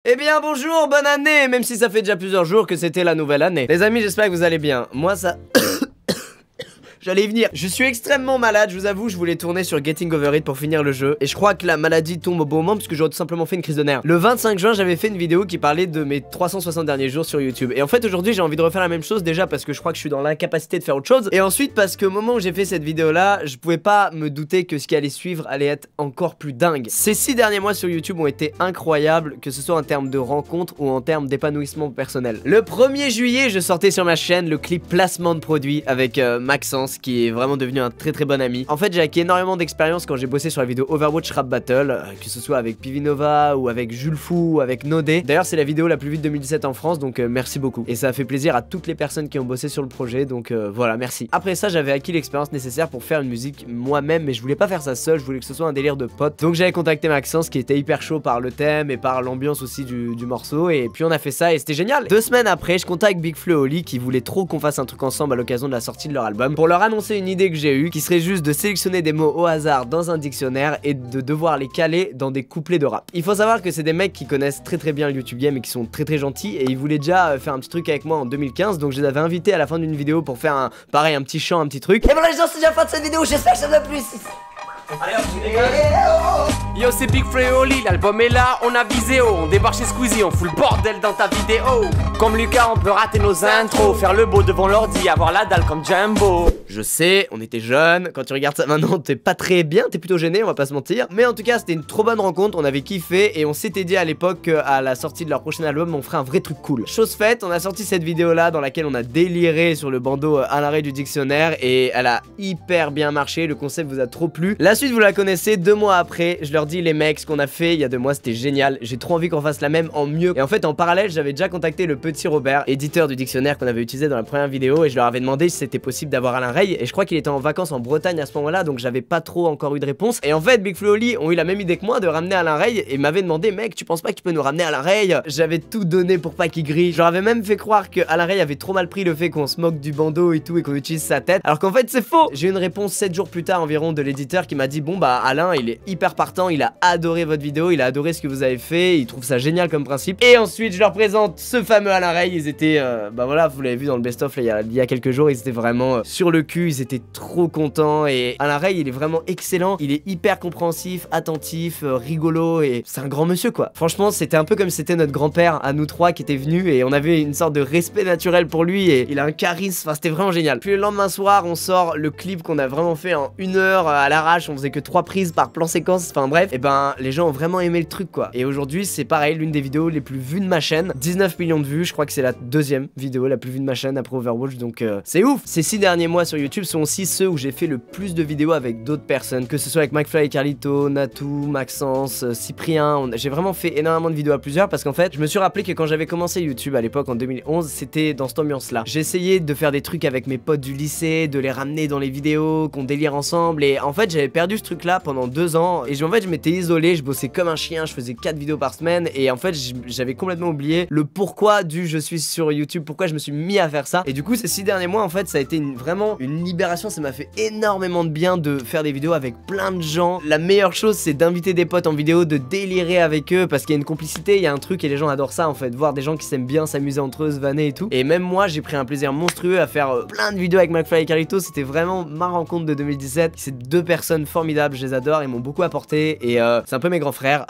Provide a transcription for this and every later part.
Eh bien bonjour, bonne année, même si ça fait déjà plusieurs jours que c'était la nouvelle année. Les amis, j'espère que vous allez bien. Moi ça... J'allais y venir. Je suis extrêmement malade, je vous avoue, je voulais tourner sur Getting Over It pour finir le jeu. Et je crois que la maladie tombe au bon moment parce que j'aurais tout simplement fait une crise de nerfs. Le 25 juin, j'avais fait une vidéo qui parlait de mes 360 derniers jours sur YouTube. Et en fait, aujourd'hui, j'ai envie de refaire la même chose déjà parce que je crois que je suis dans l'incapacité de faire autre chose. Et ensuite, parce que au moment où j'ai fait cette vidéo-là, je pouvais pas me douter que ce qui allait suivre allait être encore plus dingue. Ces 6 derniers mois sur YouTube ont été incroyables, que ce soit en termes de rencontres ou en termes d'épanouissement personnel. Le 1er juillet, je sortais sur ma chaîne le clip placement de produit avec Maxence, qui est vraiment devenu un très bon ami. En fait, j'ai acquis énormément d'expérience quand j'ai bossé sur la vidéo Overwatch Rap Battle, que ce soit avec Pivinova ou avec Jules Fou ou avec Nodé. D'ailleurs, c'est la vidéo la plus vue de 2017 en France, donc merci beaucoup. Et ça a fait plaisir à toutes les personnes qui ont bossé sur le projet, donc voilà, merci. Après ça, j'avais acquis l'expérience nécessaire pour faire une musique moi-même, mais je voulais pas faire ça seul, je voulais que ce soit un délire de potes. Donc j'avais contacté Maxence qui était hyper chaud par le thème et par l'ambiance aussi du morceau, et puis on a fait ça et c'était génial. 2 semaines après, je contacte Big Flo et Oli qui voulaient trop qu'on fasse un truc ensemble à l'occasion de la sortie de leur album, pour leur annoncer une idée que j'ai eue, qui serait juste de sélectionner des mots au hasard dans un dictionnaire et de devoir les caler dans des couplets de rap. Il faut savoir que c'est des mecs qui connaissent très bien le YouTube game et qui sont très gentils, et ils voulaient déjà faire un petit truc avec moi en 2015, donc je les avais invités à la fin d'une vidéo pour faire un petit chant, un petit truc. Et voilà les gens, c'est déjà la fin de cette vidéo, j'espère que ça vous a plu. Allez hop, Yo, c'est Big Flo et Oli, l'album est là, on a visé haut, on débarque chez Squeezie, on fout le bordel dans ta vidéo. Comme Lucas, on peut rater nos intros, faire le beau devant l'ordi, avoir la dalle comme Jumbo. Je sais, on était jeunes, quand tu regardes ça maintenant, t'es pas très bien, t'es plutôt gêné, on va pas se mentir. Mais en tout cas, c'était une trop bonne rencontre, on avait kiffé et on s'était dit à l'époque qu'à la sortie de leur prochain album, on ferait un vrai truc cool. Chose faite, on a sorti cette vidéo là dans laquelle on a déliré sur le bandeau à l'arrêt du dictionnaire et elle a hyper bien marché, le concept vous a trop plu. La suite, vous la connaissez, 2 mois après, je leur dis les mecs, ce qu'on a fait il y a 2 mois c'était génial, j'ai trop envie qu'on fasse la même en mieux. Et en fait en parallèle j'avais déjà contacté le petit Robert, éditeur du dictionnaire qu'on avait utilisé dans la première vidéo, et je leur avais demandé si c'était possible d'avoir Alain Rey, et je crois qu'il était en vacances en Bretagne à ce moment là, donc j'avais pas trop encore eu de réponse. Et en fait Big Flo et Oli ont eu la même idée que moi de ramener Alain Rey et m'avaient demandé mec tu penses pas que tu peux nous ramener Alain Rey. J'avais tout donné pour pas qu'il grille, je leur avais même fait croire que Alain Rey avait trop mal pris le fait qu'on se moque du bandeau et tout et qu'on utilise sa tête, alors qu'en fait c'est faux. J'ai eu une réponse 7 jours plus tard environ de l'éditeur qui m'a dit bon bah Alain il est hyper partant, il a adoré votre vidéo, il a adoré ce que vous avez fait, il trouve ça génial comme principe. Et ensuite je leur présente ce fameux Alain Rey, ils étaient bah voilà, vous l'avez vu dans le best of là, il y a quelques jours, ils étaient vraiment sur le cul, ils étaient trop contents. Et Alain Rey il est vraiment excellent, il est hyper compréhensif, attentif, rigolo, et c'est un grand monsieur quoi. Franchement c'était un peu comme si c'était notre grand-père à nous trois qui était venu, et on avait une sorte de respect naturel pour lui, et il a un charisme, enfin c'était vraiment génial. Puis le lendemain soir on sort le clip qu'on a vraiment fait en 1 heure à l'arrache, on faisait que 3 prises par plan séquence, enfin bref, et ben les gens ont vraiment aimé le truc quoi. Et aujourd'hui c'est pareil, l'une des vidéos les plus vues de ma chaîne, 19 millions de vues, je crois que c'est la 2e vidéo la plus vue de ma chaîne après Overwatch, donc c'est ouf. Ces 6 derniers mois sur YouTube sont aussi ceux où j'ai fait le plus de vidéos avec d'autres personnes, que ce soit avec McFly et Carlito, Natou, Maxence, Cyprien. J'ai vraiment fait énormément de vidéos à plusieurs parce qu'en fait je me suis rappelé que quand j'avais commencé YouTube à l'époque en 2011, c'était dans cette ambiance là. J'essayais de faire des trucs avec mes potes du lycée, de les ramener dans les vidéos, qu'on délire ensemble, et en fait j'avais perdu ce truc là pendant 2 ans, et en fait je m'étais isolé, je bossais comme un chien, je faisais 4 vidéos par semaine, et en fait j'avais complètement oublié le pourquoi du je suis sur YouTube, pourquoi je me suis mis à faire ça. Et du coup ces 6 derniers mois en fait ça a été vraiment une libération, ça m'a fait énormément de bien de faire des vidéos avec plein de gens. La meilleure chose c'est d'inviter des potes en vidéo, de délirer avec eux, parce qu'il y a une complicité, il y a un truc, et les gens adorent ça en fait, voir des gens qui s'aiment bien s'amuser entre eux, se vanner et tout. Et même moi j'ai pris un plaisir monstrueux à faire plein de vidéos avec McFly et Carlito, c'était vraiment ma rencontre de 2017. C'est 2 personnes formidables, je les adore, ils m'ont beaucoup apporté, et c'est un peu mes grands frères.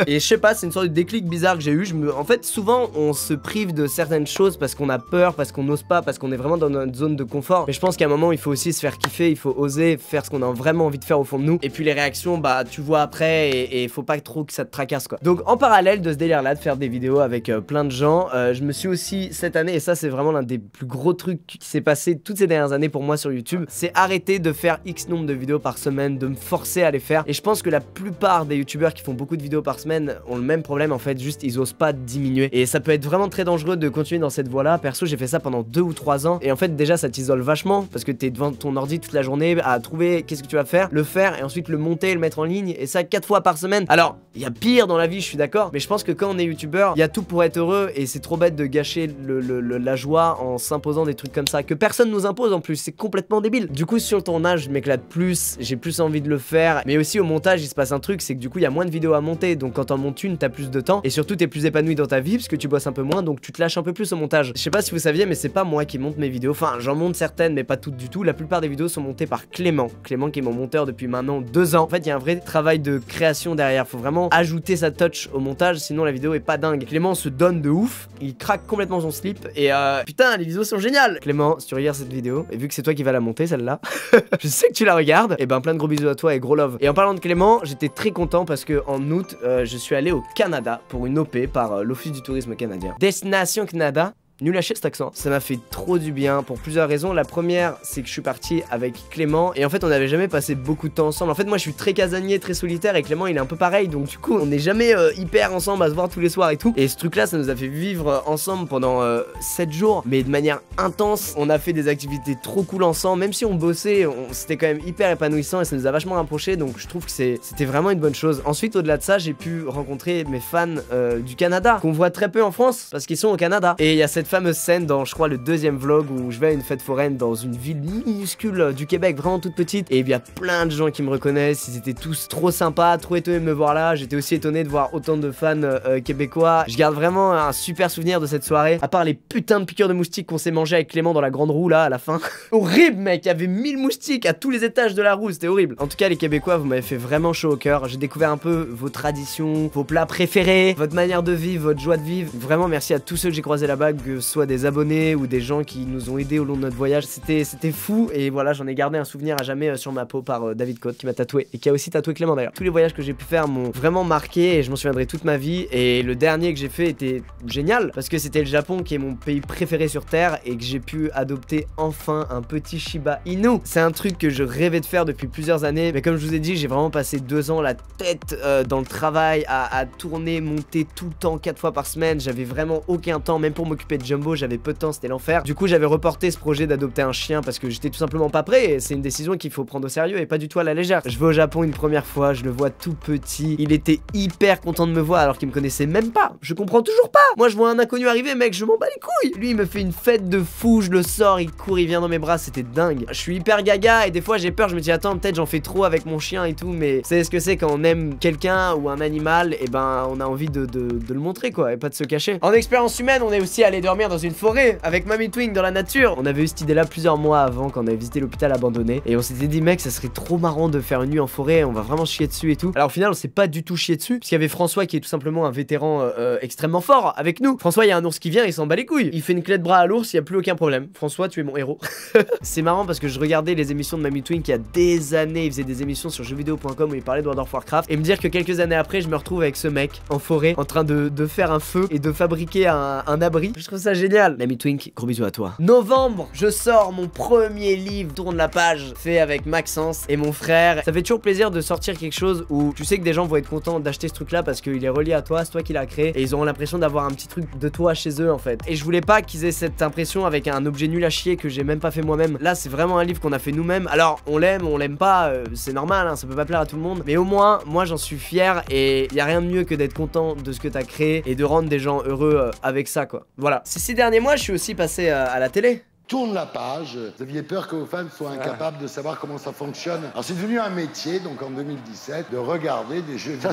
Et je sais pas, c'est une sorte de déclic bizarre que j'ai eu. En fait souvent on se prive de certaines choses parce qu'on a peur, parce qu'on n'ose pas, parce qu'on est vraiment dans notre zone de confort. Mais je pense qu'à un moment il faut aussi se faire kiffer, il faut oser faire ce qu'on a vraiment envie de faire au fond de nous. Et puis les réactions bah tu vois après, et faut pas trop que ça te tracasse quoi. Donc en parallèle de ce délire là de faire des vidéos avec plein de gens, je me suis aussi cette année, et ça c'est vraiment l'un des plus gros trucs qui s'est passé toutes ces dernières années pour moi sur YouTube, c'est arrêter de faire X nombre de vidéos par semaine, de me forcer à les faire. Et je pense que la plupart des youtubeurs qui font beaucoup de vidéos par semaine ont le même problème en fait, juste ils osent pas diminuer, et ça peut être vraiment très dangereux de continuer dans cette voie là. Perso j'ai fait ça pendant 2 ou 3 ans, et en fait déjà ça t'isole vachement parce parce que t'es devant ton ordi toute la journée à trouver qu'est-ce que tu vas faire, le faire et ensuite le monter, le mettre en ligne et ça 4 fois par semaine. Alors, il y a pire dans la vie, je suis d'accord, mais je pense que quand on est youtubeur, il y a tout pour être heureux et c'est trop bête de gâcher la joie en s'imposant des trucs comme ça que personne nous impose en plus, c'est complètement débile. Du coup, sur le tournage, je m'éclate plus, j'ai plus envie de le faire, mais aussi au montage, il se passe un truc, c'est que du coup, il y a moins de vidéos à monter, donc quand t'en montes une, t'as plus de temps et surtout t'es plus épanoui dans ta vie parce que tu bosses un peu moins, donc tu te lâches un peu plus au montage. Je sais pas si vous saviez, mais c'est pas moi qui monte mes vidéos, enfin, j'en monte certaines, mais pas toutes du tout. La plupart des vidéos sont montées par Clément qui est mon monteur depuis maintenant 2 ans. En fait, il y a un vrai travail de création derrière, faut vraiment ajouter sa touch au montage, sinon la vidéo est pas dingue. Clément se donne de ouf, il craque complètement son slip et putain, les vidéos sont géniales. Clément, si tu regardes cette vidéo, et vu que c'est toi qui vas la monter celle-là, je sais que tu la regardes, et ben plein de gros bisous à toi et gros love. Et en parlant de Clément, j'étais très content parce que en août, je suis allé au Canada pour une OP par l'Office du tourisme canadien. Destination Canada. Nul à chier cet accent. Ça m'a fait trop du bien pour plusieurs raisons. La première, c'est que je suis parti avec Clément et en fait on n'avait jamais passé beaucoup de temps ensemble. En fait moi je suis très casanier, très solitaire et Clément il est un peu pareil, donc du coup on n'est jamais hyper ensemble à se voir tous les soirs et tout. Et ce truc là ça nous a fait vivre ensemble pendant 7 jours, mais de manière intense. On a fait des activités trop cool ensemble, même si on bossait, c'était quand même hyper épanouissant et ça nous a vachement rapprochés, donc je trouve que c'était vraiment une bonne chose. Ensuite au-delà de ça, j'ai pu rencontrer mes fans du Canada, qu'on voit très peu en France parce qu'ils sont au Canada. Et il y a cette fameuse scène dans, je crois, le 2e vlog où je vais à une fête foraine dans une ville minuscule du Québec, vraiment toute petite, et il y a plein de gens qui me reconnaissent, ils étaient tous trop sympas, trop étonnés de me voir là. J'étais aussi étonné de voir autant de fans québécois. Je garde vraiment un super souvenir de cette soirée, à part les putains de piqûres de moustiques qu'on s'est mangé avec Clément dans la grande roue là à la fin. Horrible mec, il y avait 1000 moustiques à tous les étages de la roue, c'était horrible. En tout cas les Québécois, vous m'avez fait vraiment chaud au cœur. J'ai découvert un peu vos traditions, vos plats préférés, votre manière de vivre, votre joie de vivre. Vraiment merci à tous ceux que j'ai croisés là-bas, que ce soit des abonnés ou des gens qui nous ont aidés au long de notre voyage. C'était fou et voilà, j'en ai gardé un souvenir à jamais sur ma peau par David Cote qui m'a tatoué et qui a aussi tatoué Clément d'ailleurs. Tous les voyages que j'ai pu faire m'ont vraiment marqué et je m'en souviendrai toute ma vie. Et le dernier que j'ai fait était génial parce que c'était le Japon qui est mon pays préféré sur terre et que j'ai pu adopter enfin un petit Shiba Inu. C'est un truc que je rêvais de faire depuis plusieurs années, mais comme je vous ai dit, j'ai vraiment passé 2 ans la tête dans le travail à tourner, monter tout le temps 4 fois par semaine. J'avais vraiment aucun temps, même pour m'occuper de Jumbo, j'avais peu de temps, c'était l'enfer. Du coup j'avais reporté ce projet d'adopter un chien parce que j'étais tout simplement pas prêt et c'est une décision qu'il faut prendre au sérieux et pas du tout à la légère. Je vais au Japon une première fois, je le vois tout petit, il était hyper content de me voir alors qu'il me connaissait même pas. Je comprends toujours pas. Moi je vois un inconnu arriver, mec, je m'en bats les couilles. Lui il me fait une fête de fou, je le sors, il court, il vient dans mes bras, c'était dingue. Je suis hyper gaga et des fois j'ai peur, je me dis attends, peut-être j'en fais trop avec mon chien et tout, mais c'est ce que c'est quand on aime quelqu'un ou un animal, et ben on a envie de le montrer quoi et pas de se cacher. En expérience humaine, on est aussi allé dormir dans une forêt avec Mamie Twink dans la nature. On avait eu cette idée là plusieurs mois avant quand on avait visité l'hôpital abandonné et on s'était dit mec, ça serait trop marrant de faire une nuit en forêt, on va vraiment chier dessus et tout. Alors au final on s'est pas du tout chié dessus parce qu'il y avait François qui est tout simplement un vétéran extrêmement fort avec nous. François, il y a un ours qui vient, il s'en bat les couilles, il fait une clé de bras à l'ours, il y a plus aucun problème. François, tu es mon héros. C'est marrant parce que je regardais les émissions de Mamie Twink il y a des années, il faisait des émissions sur jeuxvideo.com où il parlait de World of Warcraft et me dire que quelques années après je me retrouve avec ce mec en forêt en train de faire un feu et de fabriquer un abri. Je trouve ça génial. Mamie Twink, gros bisous à toi. Novembre, je sors mon premier livre, tourne la page, fait avec Maxence et mon frère. Ça fait toujours plaisir de sortir quelque chose où tu sais que des gens vont être contents d'acheter ce truc là parce qu'il est relié à toi, c'est toi qui l'as créé et ils auront l'impression d'avoir un petit truc de toi chez eux en fait. Et je voulais pas qu'ils aient cette impression avec un objet nul à chier que j'ai même pas fait moi-même. Là c'est vraiment un livre qu'on a fait nous-mêmes. Alors on l'aime pas, c'est normal hein, ça peut pas plaire à tout le monde, mais au moins moi j'en suis fier et y a rien de mieux que d'être content de ce que t'as créé et de rendre des gens heureux avec ça quoi. Voilà. Ces derniers mois je suis aussi passé à la télé. Tourne la page. Vous aviez peur que vos fans soient incapables de savoir comment ça fonctionne. Alors c'est devenu un métier, donc en 2017, de regarder des jeux vidéo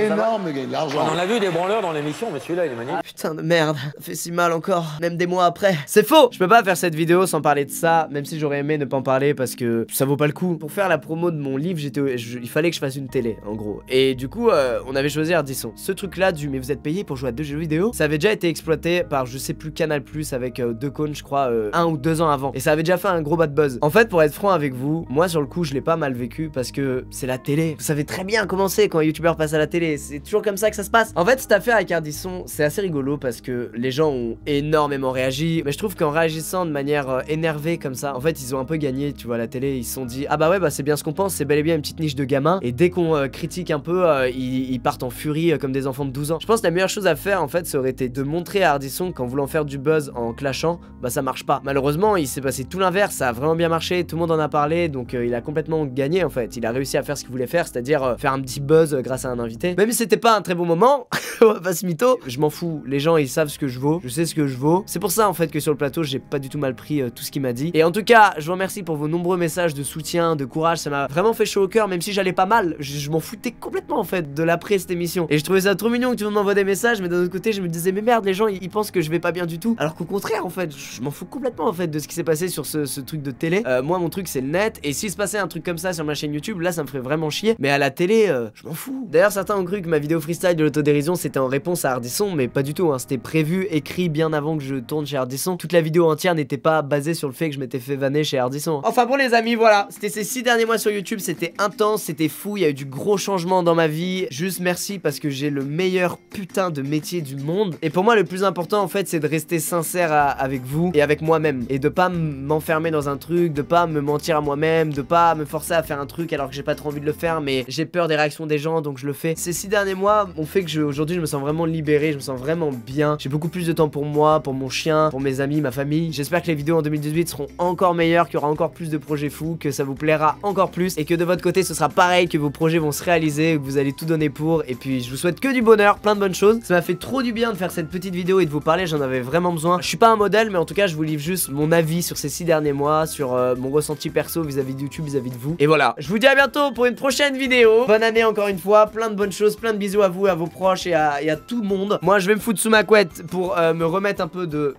énormes, gagner de l'argent. On en a vu des branleurs dans l'émission, mais celui-là il est magnifique. Putain de merde, ça fait si mal encore, même des mois après. C'est faux. Je peux pas faire cette vidéo sans parler de ça, même si j'aurais aimé ne pas en parler parce que ça vaut pas le coup. Pour faire la promo de mon livre, il fallait que je fasse une télé, en gros. Et du coup, on avait choisi Ardisson. Ce truc-là du mais vous êtes payé pour jouer à 2 jeux vidéo, ça avait déjà été exploité par je sais plus Canal+ avec Decon, je crois. 1 ou 2 ans avant et ça avait déjà fait un gros bad buzz. En fait pour être franc avec vous, moi sur le coup je l'ai pas mal vécu parce que c'est la télé. Vous savez très bien comment c'est quand un youtubeur passe à la télé, c'est toujours comme ça que ça se passe. En fait cette affaire avec Ardisson c'est assez rigolo parce que les gens ont énormément réagi, mais je trouve qu'en réagissant de manière énervée comme ça, en fait ils ont un peu gagné, tu vois, à la télé. Ils se sont dit ah bah ouais bah c'est bien ce qu'on pense, c'est bel et bien une petite niche de gamins et dès qu'on critique un peu ils partent en furie comme des enfants de 12 ans. Je pense que la meilleure chose à faire en fait ça aurait été de montrer à Ardisson qu'en voulant faire du buzz en clashant, bah ça marche pas. Malheureusement, il s'est passé tout l'inverse, ça a vraiment bien marché, tout le monde en a parlé, donc il a complètement gagné en fait. Il a réussi à faire ce qu'il voulait faire, c'est-à-dire faire un petit buzz grâce à un invité. Même si c'était pas un très bon moment, on va pas se mytho, je m'en fous. Les gens ils savent ce que je vaux, je sais ce que je vaux. C'est pour ça en fait que sur le plateau, j'ai pas du tout mal pris tout ce qu'il m'a dit. Et en tout cas, je vous remercie pour vos nombreux messages de soutien, de courage, ça m'a vraiment fait chaud au cœur, même si j'allais pas mal. Je m'en foutais complètement en fait de l'après cette émission. Et je trouvais ça trop mignon que tout le monde m'envoie des messages, mais d'un autre côté, je me disais, mais merde, les gens ils pensent que je vais pas bien du tout. Alors qu'au contraire, en fait, je m'en fous complètement en fait de ce qui s'est passé sur ce truc de télé. Moi, mon truc c'est le net, et s'il se passait un truc comme ça sur ma chaîne YouTube, là ça me ferait vraiment chier. Mais à la télé, je m'en fous. D'ailleurs, certains ont cru que ma vidéo freestyle de l'autodérision c'était en réponse à Ardisson, mais pas du tout, hein. C'était prévu, écrit bien avant que je tourne chez Ardisson. Toute la vidéo entière n'était pas basée sur le fait que je m'étais fait vanner chez Ardisson. Enfin bon les amis, voilà, c'était ces 6 derniers mois sur YouTube, c'était intense, c'était fou, il y a eu du gros changement dans ma vie. Juste merci parce que j'ai le meilleur putain de métier du monde. Et pour moi le plus important en fait c'est de rester sincère avec vous et avec moi-même. Et de pas m'enfermer dans un truc, de pas me mentir à moi-même, de pas me forcer à faire un truc alors que j'ai pas trop envie de le faire, mais j'ai peur des réactions des gens donc je le fais. Ces 6 derniers mois ont fait que aujourd'hui je me sens vraiment libéré, je me sens vraiment bien. J'ai beaucoup plus de temps pour moi, pour mon chien, pour mes amis, ma famille. J'espère que les vidéos en 2018 seront encore meilleures, qu'il y aura encore plus de projets fous, que ça vous plaira encore plus et que de votre côté ce sera pareil, que vos projets vont se réaliser, que vous allez tout donner pour. Et puis je vous souhaite que du bonheur, plein de bonnes choses. Ça m'a fait trop du bien de faire cette petite vidéo et de vous parler, j'en avais vraiment besoin. Je suis pas un modèle, mais en tout cas je vous livre juste mon avis sur ces 6 derniers mois, sur mon ressenti perso vis-à-vis de YouTube, vis-à-vis de vous. Et voilà, je vous dis à bientôt pour une prochaine vidéo. Bonne année encore une fois, plein de bonnes choses, plein de bisous à vous, à vos proches et à tout le monde. Moi je vais me foutre sous ma couette pour me remettre un peu de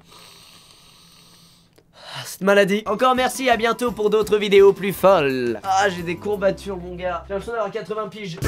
cette maladie. Encore merci, à bientôt pour d'autres vidéos plus folles. Ah, j'ai des courbatures mon gars. J'ai l'impression d'avoir 80 piges.